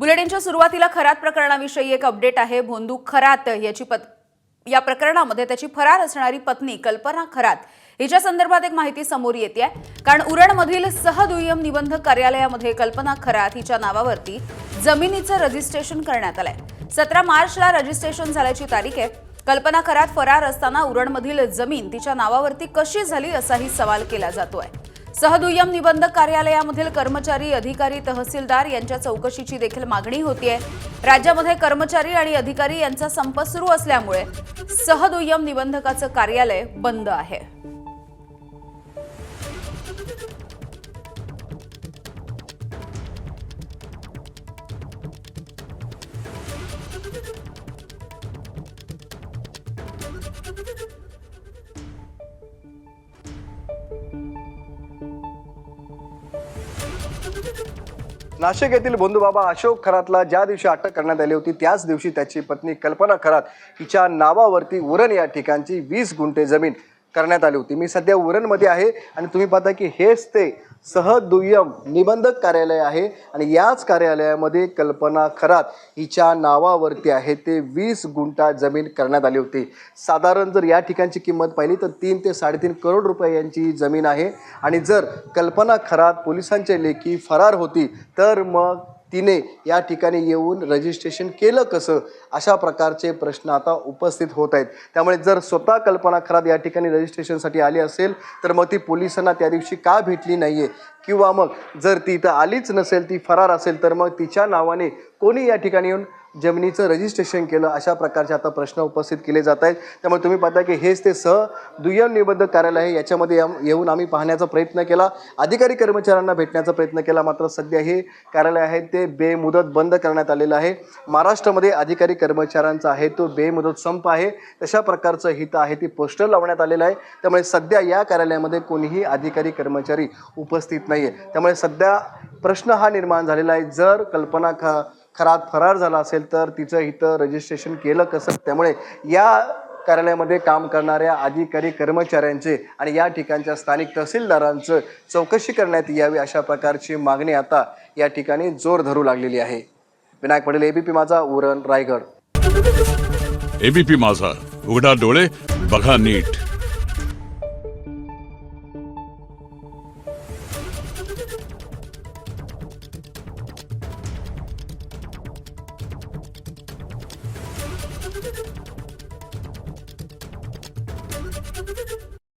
बुलेटिनच्या सुरुवातीला खरात प्रकरणाविषयी एक अपडेट आहे। भोंदू खरात या प्रकरणामध्ये त्याची फरार असणारी पत्नी कल्पना खरात हिच्या संदर्भात एक माहिती समोर येते आहे। कारण उरणमधील सहदुय्यम निबंधक कार्यालयामध्ये कल्पना खरात हिच्या नावावरती जमिनीचं रजिस्ट्रेशन करण्यात आलंय। 17 मार्चला रजिस्ट्रेशन झाल्याची तारीख आहे। कल्पना खरात फरार असताना उरणमधील जमीन तिच्या नावावरती कशी झाली असाही सवाल केला जातोय। सहदुय्यम निबंधक कार्यालयामधील कर्मचारी, अधिकारी, तहसीलदार यांच्या चौकशीची देखील मागणी होतीये। राज्यामध्ये कर्मचारी आणि अधिकारी यांचा संप सुरू असल्यामुळे सहदुय्यम निबंधकाचं कार्यालय बंद आहे। नाशिक येथील भोंदूबाबा अशोक खरातला ज्या दिवशी अटक करण्यात आली होती त्याच दिवशी त्याची पत्नी कल्पना खरात हिच्या नावावरती उरण या ठिकाणची 20 गुंठे जमीन करण्यात आली होती। मी सध्या उरणमध्ये आहे आणि तुम्ही पाहता की हेच ते सहदुय्यम निबंधक कार्यालय आहे आणि याच कार्यालयामध्ये कल्पना खरात हिच्या नावावरती आहे ते 20 गुंठा जमीन करण्यात आली होती। साधारण जर या ठिकाणची किंमत पाहिली तर 3 ते 3.5 करोड रुपये यांची जमीन आहे आणि जर कल्पना खरात पोलिसांच्या लेखी फरार होती तर मग तिने या ठिकाणी येऊन रजिस्ट्रेशन केलं कसं, अशा प्रकारचे प्रश्न आता उपस्थित होत आहेत। त्यामुळे जर स्वतः कल्पना खरात या ठिकाणी रजिस्ट्रेशनसाठी आली असेल तर मग ती पोलिसांना त्या दिवशी का भेटली नाहीये, किंवा मग जर ती इथं आलीच नसेल, ती फरार असेल तर मग तिच्या नावाने कोणी या ठिकाणी येऊन जमिनीचं रजिस्ट्रेशन केलं, अशा प्रकारचे आता प्रश्न उपस्थित केले जात आहेत। त्यामुळे तुम्ही पाहता की हेच ते सहदुय्यम निबंधक कार्यालय आहे। याच्यामध्ये येऊन आम्ही पाहण्याचा प्रयत्न केला, अधिकारी कर्मचाऱ्यांना भेटण्याचा प्रयत्न केला, मात्र सध्या हे कार्यालय आहे ते बेमुदत बंद करण्यात आलेलं आहे। महाराष्ट्रामध्ये अधिकारी कर्मचाऱ्यांचा आहे तो बेमुदत संप आहे, तशा प्रकारचं हित आहे ती पोस्टर लावण्यात आलेलं आहे। त्यामुळे सध्या या कार्यालयामध्ये कोणीही अधिकारी कर्मचारी उपस्थित नाही आहे। त्यामुळे सध्या प्रश्न हा निर्माण झालेला आहे, जर कल्पना खरात फरार झाला असेल तर तिचं इथं रजिस्ट्रेशन केलं कसं। त्यामुळे या कार्यालयामध्ये काम करणाऱ्या अधिकारी कर्मचाऱ्यांचे आणि या ठिकाणच्या स्थानिक तहसीलदारांचं चौकशी करण्यात यावी, अशा प्रकारची मागणी आता या ठिकाणी जोर धरू लागलेली आहे। विनायक पटेल, एबीपी माझा, उरण, रायगड। एबीपी माझा, उघडा डोळे बघा नीट।